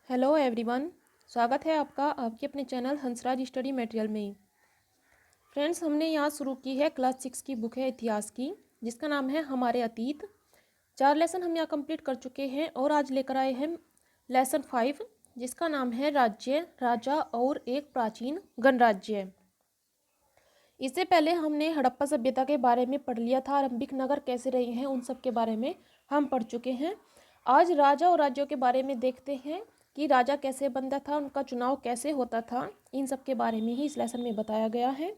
Hello everyone. स्वागत है आपका आपके अपने चैनल हंसराज स्टडी मटेरियल में। फ्रेंड्स, हमने यहाँ शुरू की है क्लास 6 की बुक है इतिहास की, जिसका नाम है हमारे अतीत। 4 लेसन हम यहाँ कंप्लीट कर चुके हैं और आज लेकर आए हैं लेसन 5, जिसका नाम है राज्य, राजा और एक प्राचीन गणराज्य। इससे पहले हमने हड़प्पा सभ्यता के बारे में पढ़ लिया था, आरंभिक नगर कैसे रहे हैं उन सब के बारे में हम पढ़ चुके हैं। आज राजा और राज्यों के बारे में देखते हैं कि राजा कैसे बनता था, उनका चुनाव कैसे होता था, इन सब के बारे में ही इस लेसन में बताया गया है।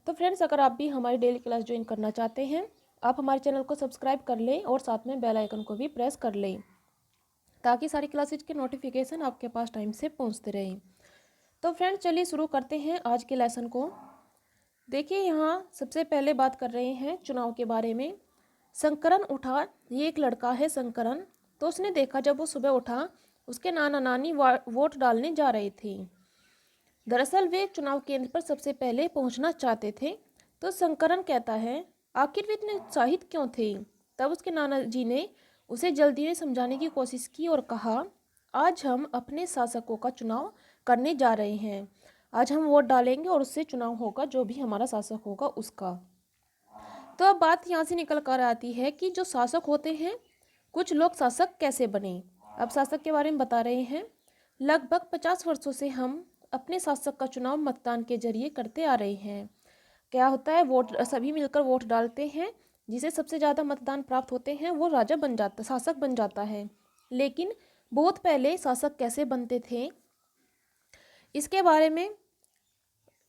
तो फ्रेंड्स, अगर आप भी हमारी डेली क्लास ज्वाइन करना चाहते हैं, आप हमारे चैनल को सब्सक्राइब कर लें और साथ में बेल आइकन को भी प्रेस कर लें, ताकि सारी क्लासेज के नोटिफिकेशन आपके पास टाइम से पहुंचते रहें। तो फ्रेंड्स, चलिए शुरू करते हैं आज के लेसन को। देखिए, यहाँ सबसे पहले बात कर रहे हैं चुनाव के बारे में। शंकरन उठा, ये एक लड़का है शंकरन। तो उसने देखा जब वो सुबह उठा, उसके नाना नानी वोट डालने जा रहे थे। दरअसल वे चुनाव केंद्र पर सबसे पहले पहुंचना चाहते थे। तो शंकरन कहता है, आखिर वे इतने उत्साहित क्यों थे? तब उसके नाना जी ने उसे जल्दी में समझाने की कोशिश की और कहा, आज हम अपने शासकों का चुनाव करने जा रहे हैं। आज हम वोट डालेंगे और उससे चुनाव होगा, जो भी हमारा शासक होगा उसका। तो अब बात यहाँ से निकल कर आती है कि जो शासक होते हैं, कुछ लोग शासक कैसे बने। अब शासक के बारे में बता रहे हैं। लगभग 50 वर्षों से हम अपने शासक का चुनाव मतदान के जरिए करते आ रहे हैं। क्या होता है, वोट सभी मिलकर वोट डालते हैं, जिसे सबसे ज़्यादा मतदान प्राप्त होते हैं वो राजा बन जाता, शासक बन जाता है। लेकिन बहुत पहले शासक कैसे बनते थे, इसके बारे में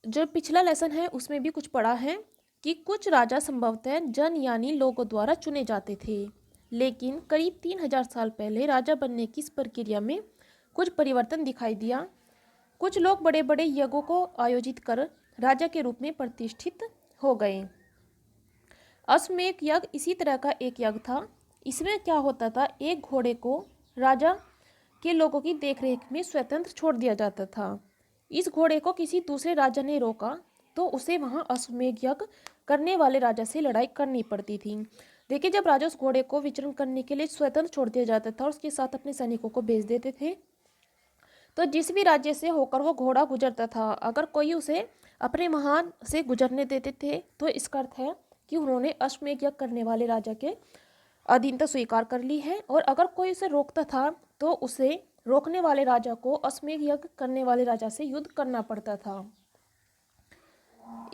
जो पिछला लेसन है उसमें भी कुछ पढ़ा है कि कुछ राजा संभवतः जन यानी लोगों द्वारा चुने जाते थे। लेकिन करीब 3000 साल पहले राजा बनने की इस प्रक्रिया में कुछ परिवर्तन दिखाई दिया। कुछ लोग बड़े बड़े यज्ञों को आयोजित कर राजा के रूप में प्रतिष्ठित हो गए। अश्वमेध यज्ञ इसी तरह का एक यज्ञ था। इसमें क्या होता था, एक घोड़े को राजा के लोगों की देखरेख में स्वतंत्र छोड़ दिया जाता था। इस घोड़े को किसी दूसरे राजा ने रोका तो उसे वहां अश्वमेध यज्ञ करने वाले राजा से लड़ाई करनी पड़ती थी। देखिए, जब राजा उस घोड़े को विचरण करने के लिए स्वतंत्र छोड़ दिया जाता था और उसके साथ अपने सैनिकों को भेज देते थे, तो जिस भी राज्य से होकर वो घोड़ा गुजरता था, अगर कोई उसे अपने महान से गुजरने देते थे तो इसका अर्थ है कि उन्होंने अश्वमेध यज्ञ करने वाले राजा के अधीनता स्वीकार कर ली है। और अगर कोई उसे रोकता था तो उसे रोकने वाले राजा को अश्वमेध यज्ञ करने वाले राजा से युद्ध करना पड़ता था।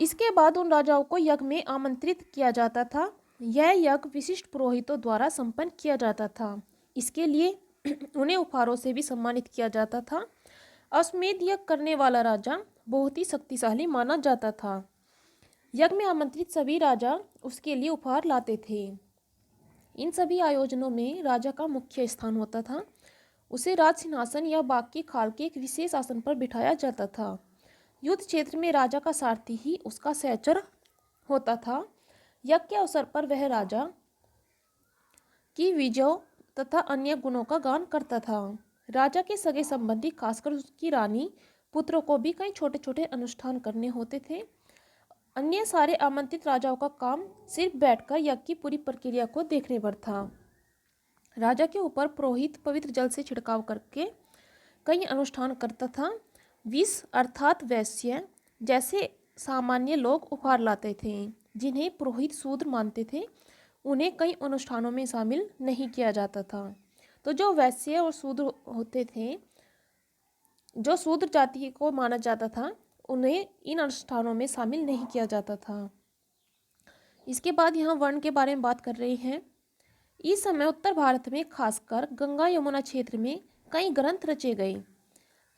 इसके बाद उन राजाओं को यज्ञ में आमंत्रित किया जाता था। यह यज्ञ विशिष्ट पुरोहितों द्वारा संपन्न किया जाता था। इसके लिए उन्हें उपहारों से भी सम्मानित किया जाता था। अश्वमेध यज्ञ करने वाला राजा बहुत ही शक्तिशाली माना जाता था। यज्ञ में आमंत्रित सभी राजा उसके लिए उपहार लाते थे। इन सभी आयोजनों में राजा का मुख्य स्थान होता था। उसे राज सिंहासन या बाग की खाल के एक विशेष आसन पर बिठाया जाता था। युद्ध क्षेत्र में राजा का सारथी ही उसका सहचर होता था। यज्ञ के अवसर पर वह राजा की विजय तथा अन्य गुणों का गान करता था। राजा के सगे संबंधी, खासकर उसकी रानी, पुत्रों को भी कई छोटे छोटे अनुष्ठान करने होते थे। अन्य सारे आमंत्रित राजाओं का काम सिर्फ बैठकर यज्ञ की पूरी प्रक्रिया को देखने पर था। राजा के ऊपर पुरोहित पवित्र जल से छिड़काव करके कई अनुष्ठान करता था। विष अर्थात वैश्य जैसे सामान्य लोग उपहार लाते थे, जिन्हें पुरोहित शूद्र मानते थे, उन्हें कई अनुष्ठानों में शामिल नहीं किया जाता था। तो जो वैश्य और शूद्र होते थे, जो शूद्र जाति को माना जाता था, उन्हें इन अनुष्ठानों में शामिल नहीं किया जाता था। इसके बाद यहाँ वर्ण के बारे में बात कर रहे हैं। इस समय उत्तर भारत में, खासकर गंगा यमुना क्षेत्र में कई ग्रंथ रचे गए।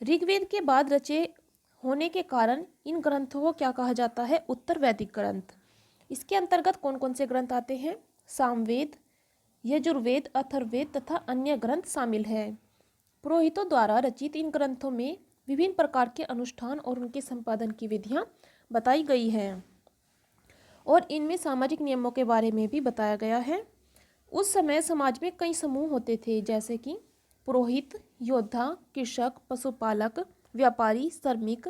ऋग्वेद के बाद रचे होने के कारण इन ग्रंथों को क्या कहा जाता है, उत्तर वैदिक ग्रंथ। इसके अंतर्गत कौन कौन से ग्रंथ आते हैं? सामवेद, यजुर्वेद, अथर्ववेद तथा अन्य ग्रंथ शामिल है। पुरोहितों द्वारा रचित इन ग्रंथों में विभिन्न प्रकार के अनुष्ठान और उनके संपादन की विधियां बताई गई हैं और इनमें सामाजिक नियमों के बारे में भी बताया गया है। उस समय समाज में कई समूह होते थे, जैसे कि पुरोहित, योद्धा, कृषक, पशुपालक, व्यापारी, श्रमिक,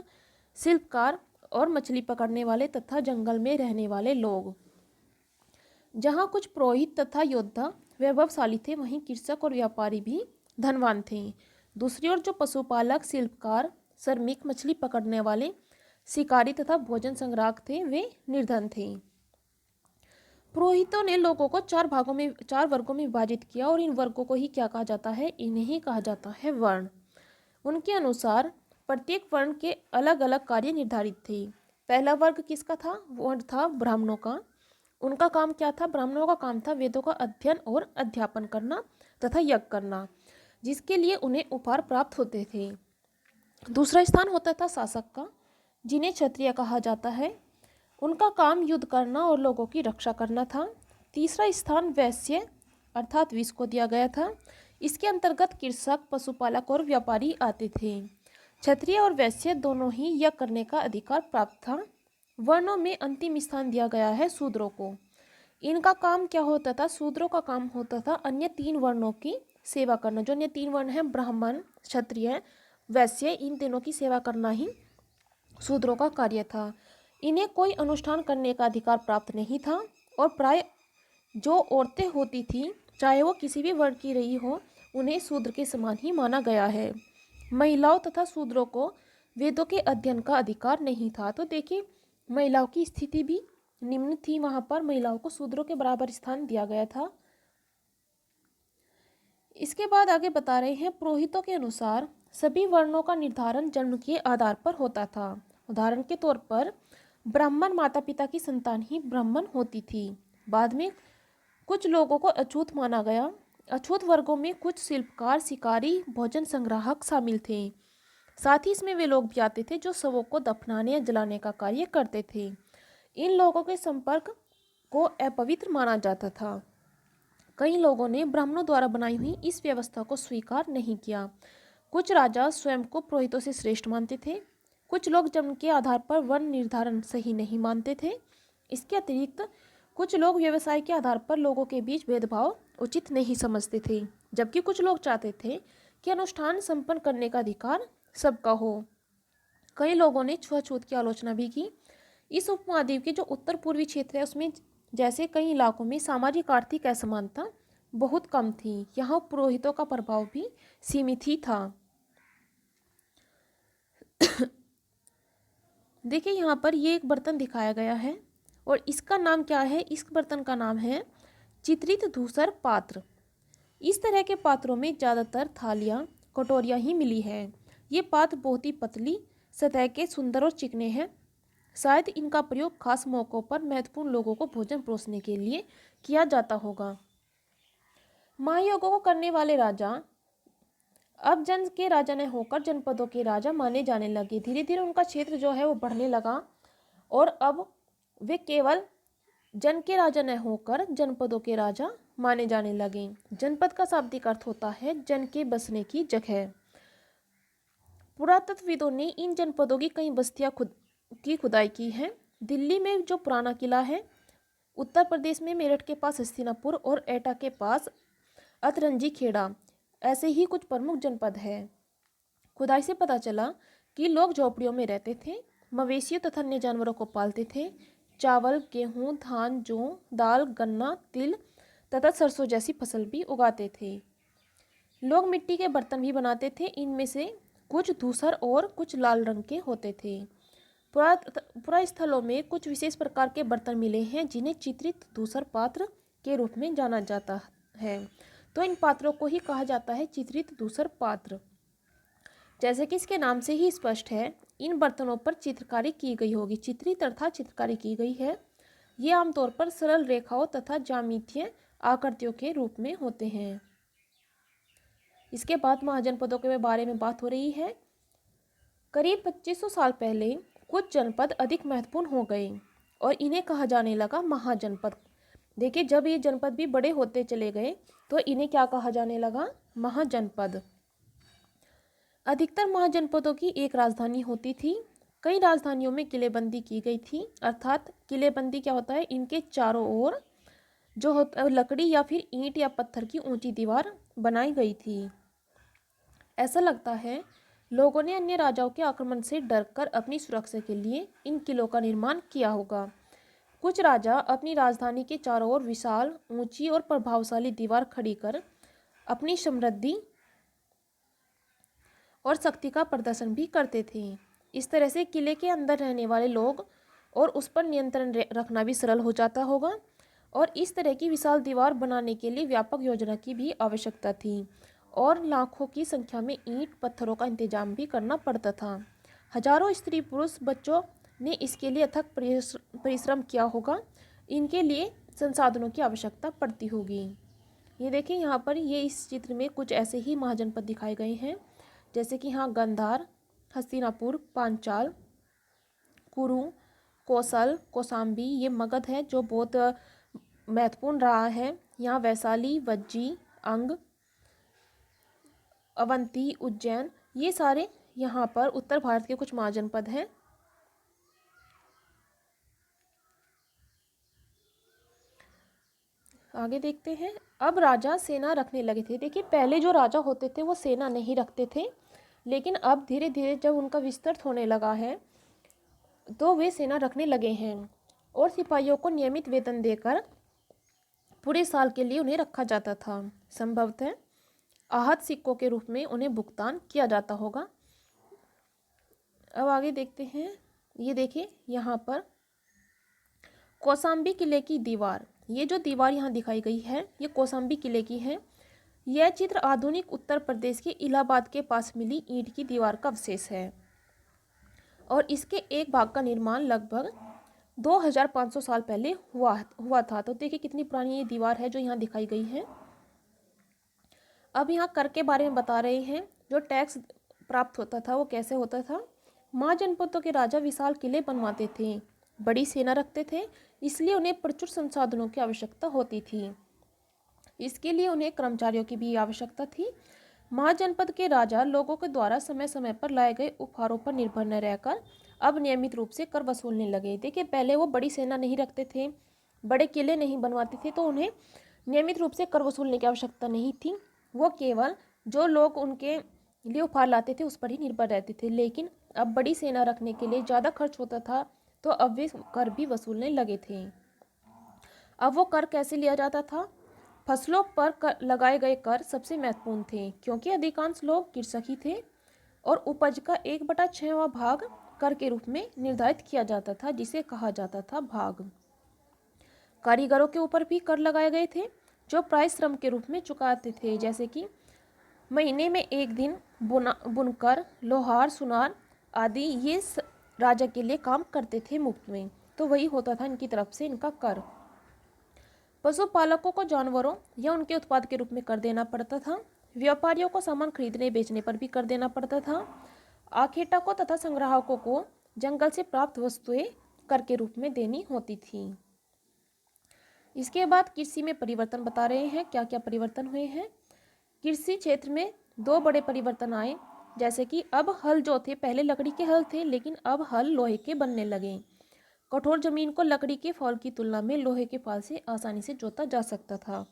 शिल्पकार और मछली पकड़ने वाले तथा जंगल में रहने वाले लोग। जहाँ कुछ पुरोहित तथा योद्धा वैभवशाली थे, वहीं कृषक और व्यापारी भी धनवान थे। दूसरी ओर जो पशुपालक, शिल्पकार, श्रमिक, मछली पकड़ने वाले, शिकारी तथा भोजन संग्राहक थे वे निर्धन थे। पुरोहितों ने लोगों को चार वर्गों में विभाजित किया और इन वर्गों को ही क्या कहा जाता है? इन्हें ही कहा जाता है वर्ण। उनके अनुसार प्रत्येक वर्ण के अलग अलग कार्य निर्धारित थे। पहला वर्ग किसका था? वो था ब्राह्मणों का। उनका काम क्या था? ब्राह्मणों का काम था वेदों का अध्ययन और अध्यापन करना तथा यज्ञ करना, जिसके लिए उन्हें उपहार प्राप्त होते थे। दूसरा स्थान होता था शासक का, जिन्हें क्षत्रिय कहा जाता है। उनका काम युद्ध करना और लोगों की रक्षा करना था। तीसरा स्थान वैश्य अर्थात विष को दिया गया था। इसके अंतर्गत कृषक, पशुपालक और व्यापारी आते थे। क्षत्रिय और वैश्य दोनों ही यज्ञ करने का अधिकार प्राप्त था। वर्णों में अंतिम स्थान दिया गया है शूद्रों को। इनका काम क्या होता था? शूद्रों का काम होता था अन्य तीन वर्णों की सेवा करना। जो अन्य तीन वर्ण हैं, ब्राह्मण, क्षत्रिय, वैश्य, इन तीनों की सेवा करना ही शूद्रों का कार्य था। इन्हें कोई अनुष्ठान करने का अधिकार प्राप्त नहीं था और प्राय जो औरतें होती थीं, चाहे वो किसी भी वर्ण की रही हो, उन्हें शूद्र के समान ही माना गया है। महिलाओं तथा शूद्रों को वेदों के अध्ययन का अधिकार नहीं था। तो देखिए, महिलाओं की स्थिति भी निम्न थी। वहां पर महिलाओं को शूद्रों के बराबर स्थान दिया गया था। इसके बाद आगे बता रहे हैं, पुरोहितों के अनुसार सभी वर्णों का निर्धारण जन्म के आधार पर होता था। उदाहरण के तौर पर ब्राह्मण माता पिता की संतान ही ब्राह्मण होती थी। बाद में कुछ लोगों को अछूत माना गया। अछूत वर्गों में कुछ शिल्पकार, शिकारी, भोजन संग्राहक शामिल थे। साथ ही इसमें वे लोग भी आते थे जो शवों को दफनाने या जलाने का कार्य करते थे। इन लोगों के संपर्क को अपवित्र माना जाता था। कई लोगों ने ब्राह्मणों द्वारा बनाई हुई इस व्यवस्था को स्वीकार नहीं किया। कुछ राजा स्वयं को पुरोहितों से श्रेष्ठ मानते थे। कुछ लोग जन्म के आधार पर वर्ण निर्धारण सही नहीं मानते थे। इसके अतिरिक्त कुछ लोग व्यवसाय के आधार पर लोगों के बीच भेदभाव उचित नहीं समझते थे, जबकि कुछ लोग चाहते थे कि अनुष्ठान संपन्न करने का अधिकार सबका हो। कई लोगों ने छुआछूत की आलोचना भी की। इस उपमहाद्वीप के जो उत्तर पूर्वी क्षेत्र है उसमें जैसे कई इलाकों में सामाजिक आर्थिक असमानता बहुत कम थी। यहाँ पुरोहितों का प्रभाव भी सीमित ही था। देखिए, यहाँ पर ये एक बर्तन दिखाया गया है और इसका नाम क्या है? इस बर्तन का नाम है चित्रित धूसर पात्र। इस तरह के पात्रों में ज़्यादातर थालियाँ, कटोरियाँ ही मिली है। ये पात्र बहुत ही पतली सतह के, सुंदर और चिकने हैं। शायद इनका प्रयोग खास मौक़ों पर महत्वपूर्ण लोगों को भोजन परोसने के लिए किया जाता होगा। महायज्ञों को करने वाले राजा अब जन के राजा न होकर जनपदों के राजा माने जाने लगे। धीरे धीरे उनका क्षेत्र जो है वो बढ़ने लगा और अब वे केवल जन के राजा न होकर जनपदों के राजा माने जाने लगे। जनपद का शाब्दिक अर्थ होता है जन के बसने की जगह। पुरातत्वविदों ने इन जनपदों की कई बस्तियां खुदाई की है। दिल्ली में जो पुराना किला है, उत्तर प्रदेश में मेरठ के पास हस्तिनापुर और एटा के पास अतरंजी खेड़ा, ऐसे ही कुछ प्रमुख जनपद है। खुदाई से पता चला कि लोग झोपड़ियों में रहते थे, मवेशियों तथा अन्य जानवरों को पालते थे। चावल, गेहूं, धान, जौ, दाल, गन्ना, तिल तथा सरसों जैसी फसल भी उगाते थे। लोग मिट्टी के बर्तन भी बनाते थे। इनमें से कुछ धूसर और कुछ लाल रंग के होते थे। पुरास्थलों में कुछ विशेष प्रकार के बर्तन मिले हैं जिन्हें चित्रित धूसर पात्र के रूप में जाना जाता है। तो इन पात्रों को ही कहा जाता है चित्रित धूसर पात्र। जैसे कि इसके नाम से ही स्पष्ट है, इन बर्तनों पर चित्रकारी की गई होगी। चित्रित अर्थात चित्रकारी की गई है। ये आमतौर पर सरल रेखाओं तथा ज्यामितीय आकृतियों के रूप में होते हैं। इसके बाद महाजनपदों के बारे में बात हो रही है। करीब 2500 साल पहले कुछ जनपद अधिक महत्वपूर्ण हो गए और इन्हें कहा जाने लगा महाजनपद। देखिए, जब ये जनपद भी बड़े होते चले गए तो इन्हें क्या कहा जाने लगा? महाजनपद। अधिकतर महाजनपदों की एक राजधानी होती थी। कई राजधानियों में किलेबंदी की गई थी। अर्थात किलेबंदी क्या होता है? इनके चारों ओर जो होता लकड़ी या फिर ईंट या पत्थर की ऊंची दीवार बनाई गई थी। ऐसा लगता है लोगों ने अन्य राजाओं के आक्रमण से डरकर अपनी सुरक्षा के लिए इन किलों का निर्माण किया होगा। कुछ राजा अपनी राजधानी के चारों ओर विशाल, ऊंची और प्रभावशाली दीवार खड़ी कर अपनी समृद्धि और शक्ति का प्रदर्शन भी करते थे। इस तरह से किले के अंदर रहने वाले लोग और उस पर नियंत्रण रखना भी सरल हो जाता होगा। और इस तरह की विशाल दीवार बनाने के लिए व्यापक योजना की भी आवश्यकता थी और लाखों की संख्या में ईंट पत्थरों का इंतजाम भी करना पड़ता था। हजारों स्त्री पुरुष बच्चों ने इसके लिए अथक परिश्रम किया होगा। इनके लिए संसाधनों की आवश्यकता पड़ती होगी। ये देखिए यहाँ पर ये इस चित्र में कुछ ऐसे ही महाजनपद दिखाए गए हैं, जैसे कि यहाँ गंधार, हस्तिनापुर, पांचाल, कुरु, कौशल, कौशाम्बी, ये मगध है जो बहुत महत्वपूर्ण रहा है। यहाँ वैशाली, वज्जी, अंग, अवंती, उज्जैन, ये सारे यहाँ पर उत्तर भारत के कुछ महाजनपद हैं। आगे देखते हैं। अब राजा सेना रखने लगे थे। देखिए पहले जो राजा होते थे वो सेना नहीं रखते थे, लेकिन अब धीरे धीरे जब उनका विस्तार होने लगा है तो वे सेना रखने लगे हैं और सिपाहियों को नियमित वेतन देकर पूरे साल के लिए उन्हें रखा जाता था। संभवतः आहत सिक्कों के रूप में उन्हें भुगतान किया जाता होगा। अब आगे देखते हैं। ये देखिए यहाँ पर कौशाम्बी किले की दीवार, ये जो दीवार यहाँ दिखाई गई है ये कौशाम्बी किले की है। यह चित्र आधुनिक उत्तर प्रदेश के इलाहाबाद के पास मिली ईंट की दीवार का अवशेष है और इसके एक भाग का निर्माण लगभग 2500 साल पहले हुआ था। तो देखिए कितनी पुरानी ये दीवार है जो यहाँ दिखाई गई है। अब यहाँ कर के बारे में बता रहे हैं। जो टैक्स प्राप्त होता था वो कैसे होता था। महाजनपदों के राजा विशाल किले बनवाते थे, बड़ी सेना रखते थे, इसलिए उन्हें प्रचुर संसाधनों की आवश्यकता होती थी। इसके लिए उन्हें कर्मचारियों की भी आवश्यकता थी। महाजनपद के राजा लोगों के द्वारा समय समय पर लाए गए उपहारों पर निर्भर न रहकर अब नियमित रूप से कर वसूलने लगे। देखिए पहले वो बड़ी सेना नहीं रखते थे, बड़े किले नहीं बनवाते थे, तो उन्हें नियमित रूप से कर वसूलने की आवश्यकता नहीं थी। वो केवल जो लोग उनके लिए उपहार लाते थे उस पर ही निर्भर रहते थे। लेकिन अब बड़ी सेना रखने के लिए ज़्यादा खर्च होता था, तो अब वे कर भी वसूलने लगे थे। अब वो कर कैसे लिया जाता था। फसलों पर लगाए गए कर सबसे महत्वपूर्ण थे, क्योंकि अधिकांश लोग कृषक ही थे और उपज का 1/6वां भाग कर के रूप में निर्धारित किया जाता था, जिसे कहा जाता था भाग। कारीगरों के ऊपर भी कर लगाए गए थे, जो प्राय श्रम के रूप में चुकाते थे, जैसे कि महीने में एक दिन बुनकर, लोहार, सुनार आदि ये राजा के लिए काम करते थे मुफ्त में, तो वही होता था इनकी तरफ से इनका कर। पशुपालकों को जानवरों या उनके उत्पाद के रूप में कर देना पड़ता था। व्यापारियों को सामान खरीदने बेचने पर भी कर देना पड़ता था। आखेटकों तथा संग्राहकों को जंगल से प्राप्त वस्तुएं कर के रूप में देनी होती थी। इसके बाद कृषि में परिवर्तन बता रहे हैं, क्या क्या परिवर्तन हुए हैं। कृषि क्षेत्र में 2 बड़े परिवर्तन आए, जैसे कि अब हल जो थे, पहले लकड़ी के हल थे लेकिन अब हल लोहे के बनने लगे। कठोर जमीन को लकड़ी के फाल की तुलना में लोहे के फाल से आसानी से जोता जा सकता था।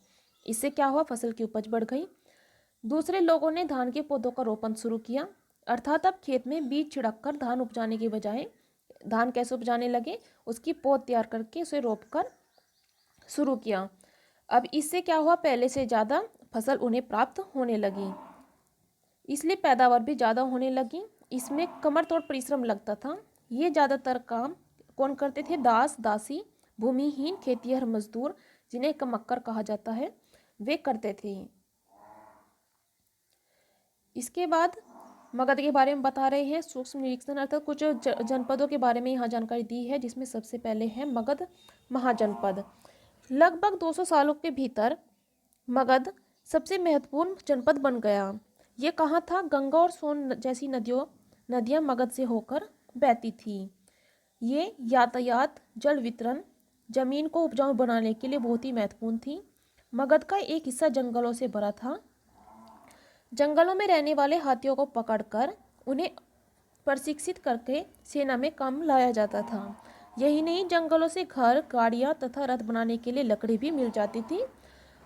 इससे क्या हुआ, फसल की उपज बढ़ गई। दूसरे लोगों ने धान के पौधों का रोपण शुरू किया, अर्थात अब खेत में बीज छिड़ककर धान उपजाने के बजाय धान कैसे उपजाने लगे, उसकी पौध तैयार करके उसे रोपकर शुरू किया। अब इससे क्या हुआ, पहले से ज़्यादा फसल उन्हें प्राप्त होने लगी, इसलिए पैदावार भी ज़्यादा होने लगी। इसमें कमर तोड़ परिश्रम लगता था। ये ज़्यादातर काम कौन करते थे, दास दासी, भूमिहीन खेतिहर मजदूर, जिन्हें कमक्कर कहा जाता है, वे करते थे। इसके बाद मगध के बारे में बता रहे हैं। सूक्ष्म निरीक्षण अर्थात कुछ जनपदों के बारे में यहाँ जानकारी दी है, जिसमें सबसे पहले है मगध महाजनपद। लगभग 200 सालों के भीतर मगध सबसे महत्वपूर्ण जनपद बन गया। ये कहाँ था, गंगा और सोन जैसी नदियाँ मगध से होकर बहती थी। ये यातायात, जल वितरण, जमीन को उपजाऊ बनाने के लिए बहुत ही महत्वपूर्ण थी। मगध का एक हिस्सा जंगलों से भरा था। जंगलों में रहने वाले हाथियों को पकड़कर उन्हें प्रशिक्षित करके सेना में काम लाया जाता था। यही नहीं, जंगलों से घर, गाड़ियाँ तथा रथ बनाने के लिए लकड़ी भी मिल जाती थी।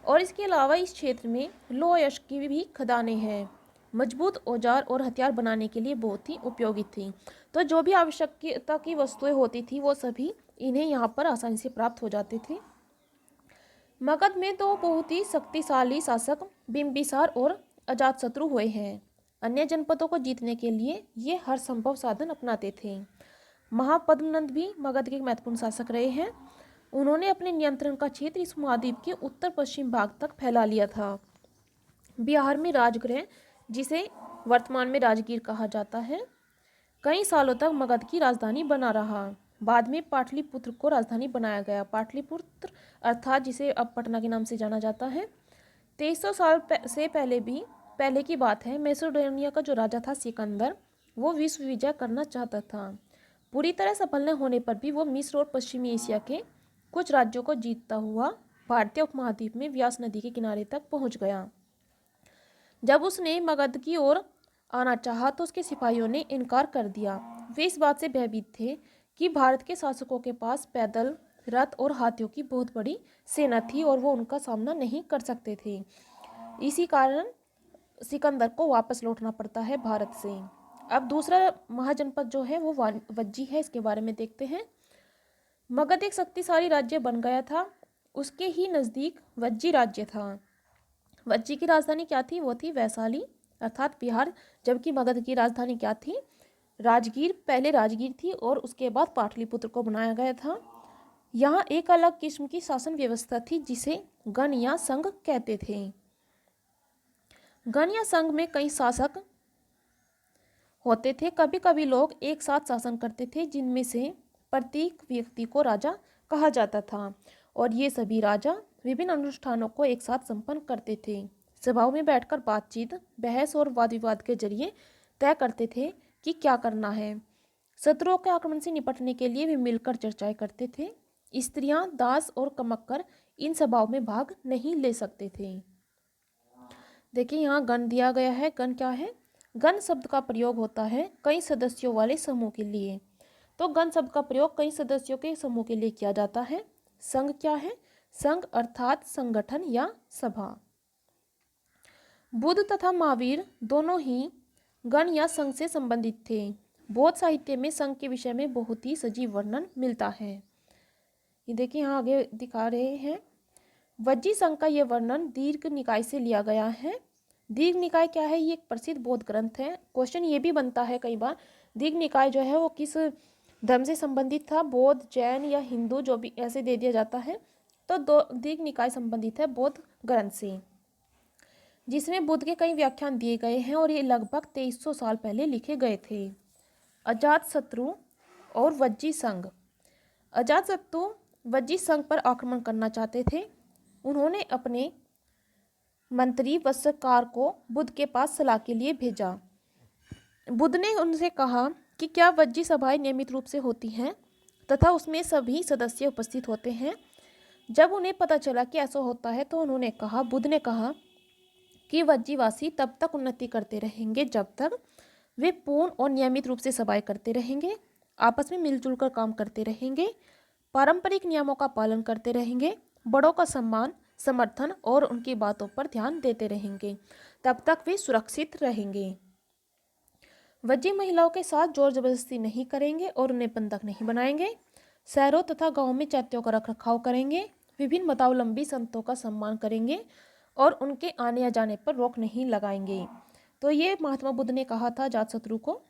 और इसके अलावा इस क्षेत्र में लौह यश की भी खदानें हैं, मजबूत औजार और हथियार बनाने के लिए बहुत ही उपयोगी थी। तो जो भी आवश्यकता की वस्तुएं होती थी वो सभी इन्हें यहाँ पर आसानी से प्राप्त हो जाते थे। मगध में 2 बहुत ही शक्तिशाली शासक बिंबिसार और अजातशत्रु हुए हैं। अन्य जनपदों को जीतने के लिए ये हर संभव साधन अपनाते थे। महापद्मनंद भी मगध के महत्वपूर्ण शासक रहे हैं। उन्होंने अपने नियंत्रण का क्षेत्र इस महाद्वीप के उत्तर पश्चिम भाग तक फैला लिया था। बिहार में राजगृह, जिसे वर्तमान में राजगीर कहा जाता है, कई सालों तक मगध की राजधानी बना रहा। बाद में पाटलिपुत्र को राजधानी बनाया गया। पाटलिपुत्र अर्थात जिसे अब पटना के नाम से जाना जाता है। 2300 साल से पहले की बात है। मैसेडोनिया का जो राजा था सिकंदर, वो विश्व विजय करना चाहता था। पूरी तरह सफल न होने पर भी वो मिस्र और पश्चिमी एशिया के कुछ राज्यों को जीतता हुआ भारतीय उपमहाद्वीप में व्यास नदी के किनारे तक पहुंच गया। जब उसने मगध की ओर आना चाहा तो उसके सिपाहियों ने इनकार कर दिया। वे इस बात से भयभीत थे कि भारत के शासकों के पास पैदल, रथ और हाथियों की बहुत बड़ी सेना थी और वो उनका सामना नहीं कर सकते थे। इसी कारण सिकंदर को वापस लौटना पड़ता है भारत से। अब दूसरा महाजनपद जो है वो वज्जी है। इसके बारे में देखते हैं। मगध एक शक्तिशाली राज्य बन गया था। उसके ही नज़दीक वज्जी राज्य था। वज्जी की राजधानी क्या थी? वो थी वैशाली अर्थात बिहार। जबकि मगध की राजधानी क्या थी? राजगीर। पहले राजगीर थी और उसके बाद पाटलिपुत्र को बनाया गया था। यहाँ एक अलग किस्म की शासन व्यवस्था थी जिसे गण या संघ कहते थे। गण या संघ में कई शासक होते थे। कभी कभी लोग एक साथ शासन करते थे, जिनमें से प्रत्येक व्यक्ति को राजा कहा जाता था और ये सभी राजा विभिन्न अनुष्ठानों को एक साथ संपन्न करते थे। सभाओं में बैठकर बातचीत, बहस और वाद विवाद के जरिए तय करते थे कि क्या करना है। शत्रुओं के आक्रमण से निपटने के लिए वे मिलकर चर्चाएं करते थे। स्त्रियां, दास और कमक्कर इन सभाओं में भाग नहीं ले सकते थे। देखिए यहाँ गण दिया गया है। गण क्या है? गण शब्द का प्रयोग होता है कई सदस्यों वाले समूह के लिए। तो गण शब्द का प्रयोग कई सदस्यों के समूह के लिए किया जाता है। संघ क्या है? संघ अर्थात संगठन या सभा। बुद्ध तथा महावीर दोनों ही गण या संघ से संबंधित थे। बौद्ध साहित्य में संघ के विषय में बहुत ही सजीव वर्णन मिलता है। ये देखिए यहाँ आगे दिखा रहे हैं। वज्जी संघ का यह वर्णन दीर्घ निकाय से लिया गया है। दीर्घ निकाय क्या है? ये एक प्रसिद्ध बौद्ध ग्रंथ है। क्वेश्चन ये भी बनता है कई बार, दीर्घ निकाय जो है वो किस धर्म से संबंधित था? बौद्ध, जैन या हिंदू, जो भी ऐसे दे दिया जाता है। तो दीर्घ निकाय संबंधित है बौद्ध ग्रंथ से, जिसमें बुद्ध के कई व्याख्यान दिए गए हैं और ये लगभग 2300 साल पहले लिखे गए थे। अजातशत्रु और वज्जी संघ। अजातशत्रु वज्जी संघ पर आक्रमण करना चाहते थे। उन्होंने अपने मंत्री वत्सकार को बुद्ध के पास सलाह के लिए भेजा। बुद्ध ने उनसे कहा कि क्या वज्जी सभाएं नियमित रूप से होती हैं तथा उसमें सभी सदस्य उपस्थित होते हैं। जब उन्हें पता चला कि ऐसा होता है तो बुद्ध ने कहा कि वज्जीवासी तब तक उन्नति करते रहेंगे जब तक वे पूर्ण और नियमित रूप से सभाएं करते रहेंगे, आपस में मिलजुल कर काम करते रहेंगे, पारंपरिक नियमों का पालन करते रहेंगे, बड़ों का सम्मान, समर्थन और उनकी बातों पर ध्यान देते रहेंगे, तब तक वे सुरक्षित रहेंगे। वज्जी महिलाओं के साथ जोर जबरदस्ती नहीं करेंगे और उन्हें बंधक नहीं बनाएंगे। शहरों तथा गांवों में चैत्यों का रख रखाव करेंगे, विभिन्न मतावलंबी संतों का सम्मान करेंगे और उनके आने या जाने पर रोक नहीं लगाएंगे। तो ये महात्मा बुद्ध ने कहा था अजातशत्रु को।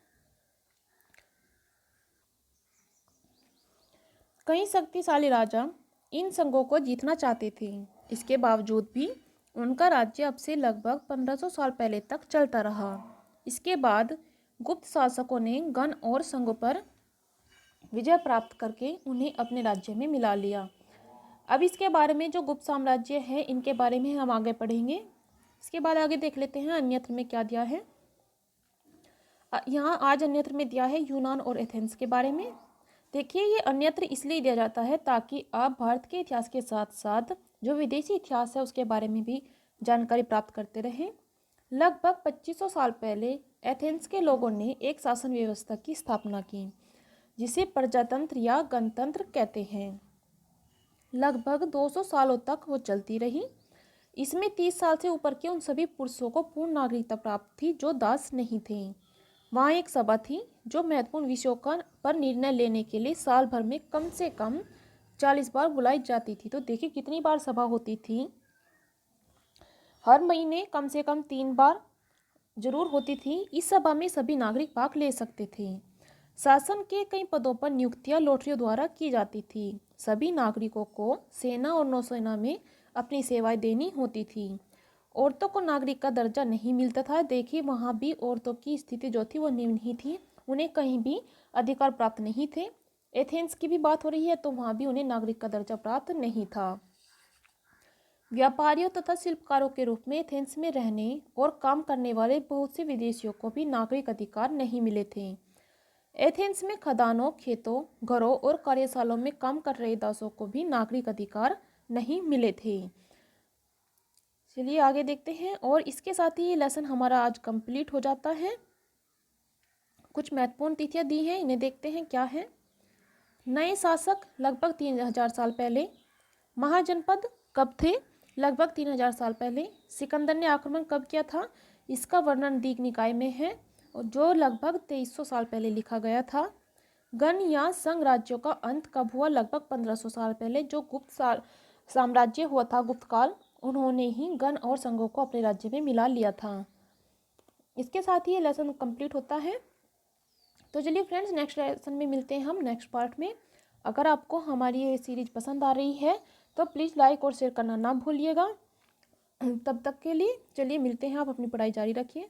कई शक्तिशाली राजा इन संघों को जीतना चाहते थे। इसके बावजूद भी उनका राज्य अब से लगभग 1500 साल पहले तक चलता रहा। इसके बाद गुप्त शासकों ने गण और संघों पर विजय प्राप्त करके उन्हें अपने राज्य में मिला लिया। अब इसके बारे में जो गुप्त साम्राज्य है इनके बारे में हम आगे पढ़ेंगे। इसके बाद आगे देख लेते हैं अन्यत्र में क्या दिया है। यहाँ आज अन्यत्र में दिया है यूनान और एथेंस के बारे में। देखिए ये अन्यत्र इसलिए दिया जाता है ताकि आप भारत के इतिहास के साथ साथ जो विदेशी इतिहास है उसके बारे में भी जानकारी प्राप्त करते रहें। लगभग 2500 साल पहले एथेंस के लोगों ने एक शासन व्यवस्था की स्थापना की जिसे प्रजातंत्र या गणतंत्र कहते हैं। लगभग 200 सालों तक वो चलती रही। इसमें 30 साल से ऊपर के उन सभी पुरुषों को पूर्ण नागरिकता प्राप्त थी जो दास नहीं थे। वहाँ एक सभा थी जो महत्वपूर्ण विषयों पर निर्णय लेने के लिए साल भर में कम से कम 40 बार बुलाई जाती थी। तो देखिए कितनी बार सभा होती थी। हर महीने कम से कम 3 बार जरूर होती थी। इस सभा में सभी नागरिक भाग ले सकते थे। शासन के कई पदों पर नियुक्तियां लॉटरियों द्वारा की जाती थी। सभी नागरिकों को सेना और नौसेना में अपनी सेवाएं देनी होती थी। औरतों को नागरिक का दर्जा नहीं मिलता था। देखिए वहाँ भी औरतों की स्थिति जो थी वो निम्न ही थी, उन्हें कहीं भी अधिकार प्राप्त नहीं थे। एथेंस की भी बात हो रही है तो वहाँ भी उन्हें नागरिक का दर्जा प्राप्त नहीं था। व्यापारियों तथा शिल्पकारों के रूप में एथेंस में रहने और काम करने वाले बहुत से विदेशियों को भी नागरिक अधिकार नहीं मिले थे। एथेंस में खदानों, खेतों, घरों और कार्यशालाओं में काम कर रहे दासों को भी नागरिक अधिकार नहीं मिले थे। चलिए आगे देखते हैं। और इसके साथ ही ये लेसन हमारा आज कंप्लीट हो जाता है। कुछ महत्वपूर्ण तिथियां दी हैं, इन्हें देखते हैं क्या है। नए शासक लगभग 3000 साल पहले। महाजनपद कब थे? लगभग 3000 साल पहले। सिकंदर ने आक्रमण कब किया था? इसका वर्णन दीघ निकाय में है और जो लगभग 2300 साल पहले लिखा गया था। गण या संघ राज्यों का अंत कब हुआ? लगभग 1500 साल पहले। जो गुप्त साम्राज्य हुआ था, गुप्त काल, उन्होंने ही गण और संघों को अपने राज्य में मिला लिया था। इसके साथ ही ये लेसन कंप्लीट होता है। तो चलिए फ्रेंड्स, नेक्स्ट लेसन में मिलते हैं हम नेक्स्ट पार्ट में। अगर आपको हमारी ये सीरीज पसंद आ रही है तो प्लीज़ लाइक और शेयर करना ना भूलिएगा। तब तक के लिए चलिए मिलते हैं। आप अपनी पढ़ाई जारी रखिए।